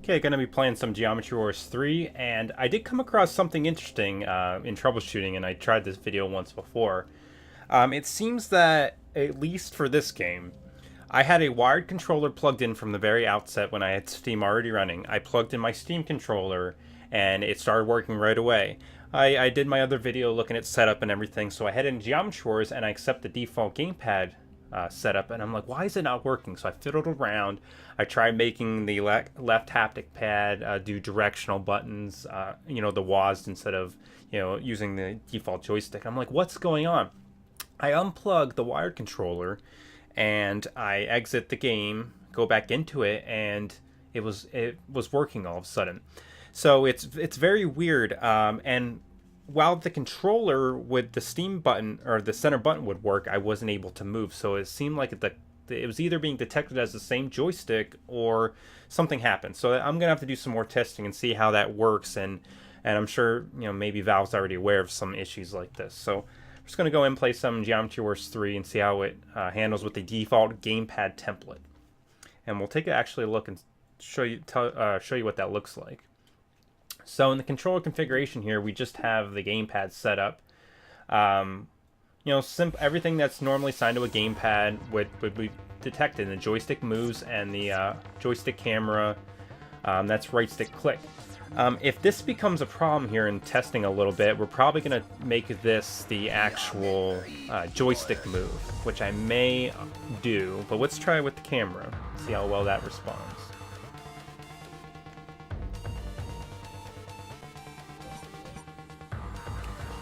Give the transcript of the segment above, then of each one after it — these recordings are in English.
Okay, gonna be playing some Geometry Wars 3, and I did come across something interesting in troubleshooting, and I tried this video once before. It seems that, at least for this game, I had a wired controller plugged in from the very outset when I had Steam already running. I plugged in my Steam controller, and it started working right away. I did my other video looking at setup and everything, so I head in Geometry Wars, and I accept the default gamepad setup, and I'm like, why is it not working? So I fiddled around. I tried making the left haptic pad do directional buttons, the WASD instead of using the default joystick. I'm like, what's going on? I unplug the wired controller, and I exit the game, go back into it, and it was working all of a sudden. So it's very weird. And while the controller with the Steam button or the center button would work, I wasn't able to move. So it seemed like it was either being detected as the same joystick or something happened. So I'm gonna have to do some more testing and see how that works. And I'm sure maybe Valve's already aware of some issues like this. So I'm just gonna go and play some Geometry Wars 3 and see how it handles with the default gamepad template. And we'll take actually a look and show you what that looks like. So in the controller configuration here, we just have the gamepad set up. Everything that's normally assigned to a gamepad would be detected. The joystick moves and the joystick camera, that's right stick click. If this becomes a problem here in testing a little bit, we're probably going to make this the actual joystick move, which I may do. But let's try it with the camera, see how well that responds.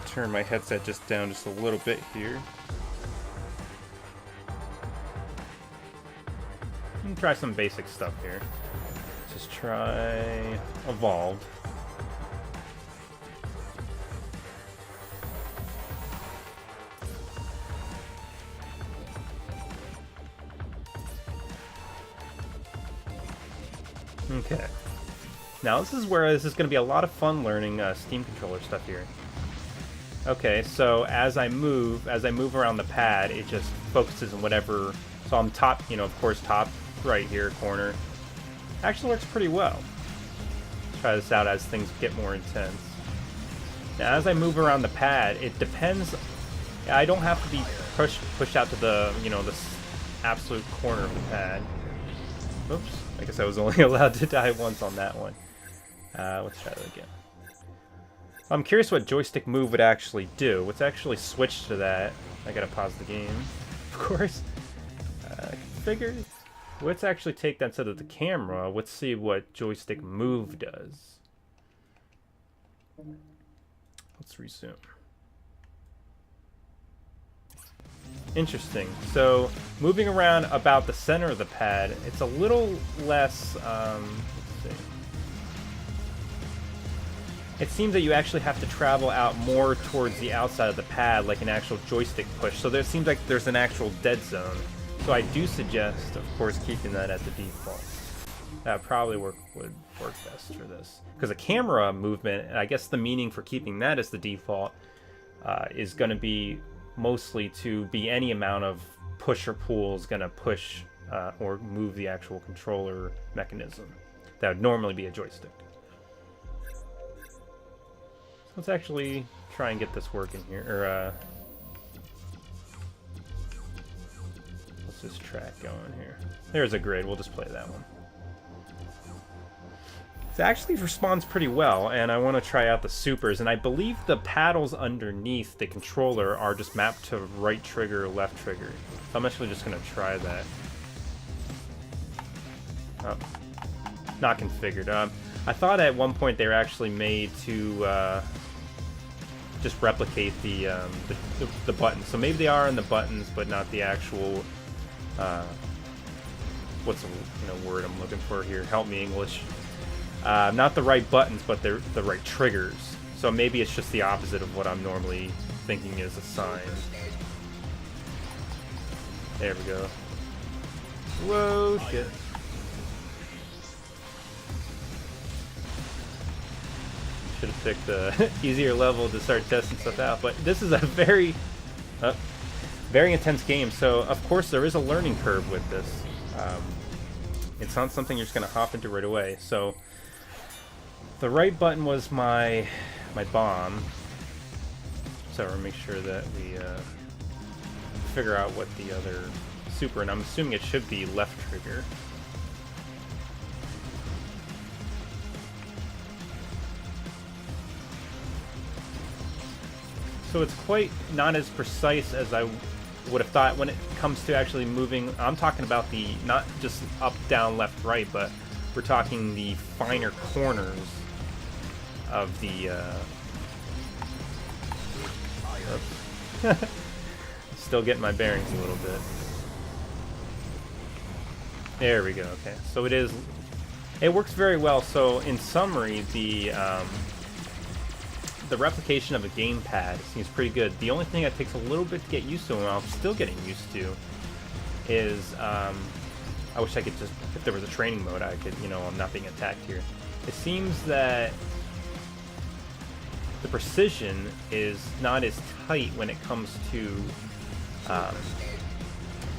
Turn my headset just down just a little bit here. And try some basic stuff here. Just try Evolve. Okay. Now this is where this is going to be a lot of fun learning Steam controller stuff here. Okay, so as I move around the pad, it just focuses on whatever. So I'm top, of course, top right here corner. Actually works pretty well. Let's try this out as things get more intense. Now, as I move around the pad, it depends. I don't have to be pushed out to the, the absolute corner of the pad. Oops, I guess I was only allowed to die once on that one. Let's try that again. I'm curious what joystick move would actually do. Let's actually switch to that. I gotta pause the game, of course. Configure. Let's actually take that instead of the camera. Let's see what joystick move does. Let's resume. Interesting. So moving around about the center of the pad, it's a little less. Let's see. It seems that you actually have to travel out more towards the outside of the pad, like an actual joystick push. So there seems like there's an actual dead zone. So I do suggest, of course, keeping that at the default. That probably would work best for this. Because a camera movement, and I guess the meaning for keeping that as the default, is going to be mostly to be any amount of push or pull is going to push or move the actual controller mechanism. That would normally be a joystick. Let's actually try and get this working here. Or, let's just track going here. There's a grid. We'll just play that one. It actually responds pretty well, and I want to try out the supers. And I believe the paddles underneath the controller are just mapped to right trigger, left trigger. So I'm actually just going to try that. Oh, not configured. I thought at one point they were actually made to just replicate the buttons. So maybe they are in the buttons, but not the actual. What's the word I'm looking for here? Help me, English. Not the right buttons, but they're the right triggers. So maybe it's just the opposite of what I'm normally thinking is assigned. There we go. Whoa, shit. Should have picked the easier level to start testing stuff out, but this is a very intense game, so of course there is a learning curve with this. It's not something you're just going to hop into right away. So the right button was my bomb. So we'll make sure that we figure out what the other super, and I'm assuming it should be left trigger. So it's quite not as precise as I would have thought when it comes to actually moving. I'm talking about the, not just up, down, left, right, but we're talking the finer corners of the still getting my bearings a little bit. There we go. Okay, so it works very well. So in summary, the replication of a gamepad seems pretty good. The only thing that takes a little bit to get used to, and I'm still getting used to, is I wish I could just, if there was a training mode, I could, I'm not being attacked here. It seems that the precision is not as tight when it comes to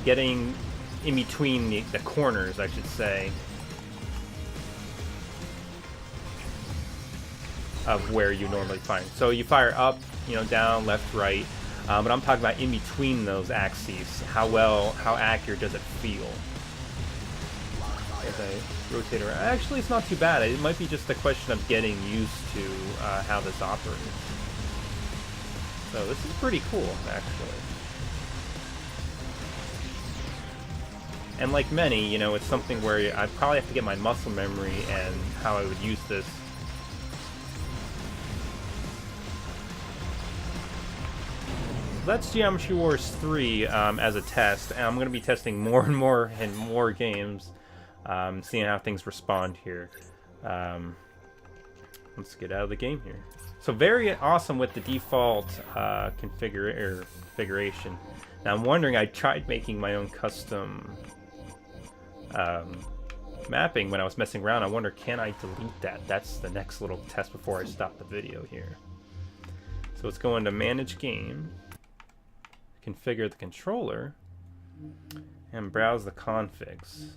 getting in between the corners, I should say, of where you normally fire. So you fire up, down, left, right, but I'm talking about in between those axes. How accurate does it feel? As I rotate around. Actually, it's not too bad. It might be just a question of getting used to how this operates. So this is pretty cool, actually. And like many, it's something where I probably have to get my muscle memory and how I would use this. That's Geometry Wars 3 as a test, and I'm going to be testing more and more games, seeing how things respond here. Let's get out of the game here. So very awesome with the default configuration. Now I'm wondering, I tried making my own custom mapping when I was messing around. I wonder, can I delete that? That's the next little test before I stop the video here. So let's go into Manage Game, configure the controller, and browse the configs.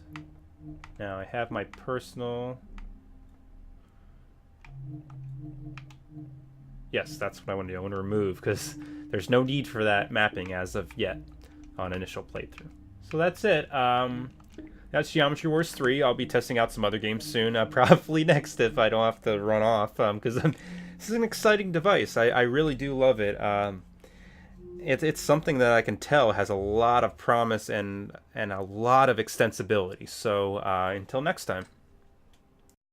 Now I have my personal... Yes, that's what I want to do. I want to remove, because there's no need for that mapping as of yet on initial playthrough. So that's it. That's Geometry Wars 3. I'll be testing out some other games soon, probably next if I don't have to run off, because this is an exciting device. I really do love it. It's something that I can tell has a lot of promise and a lot of extensibility. So until next time.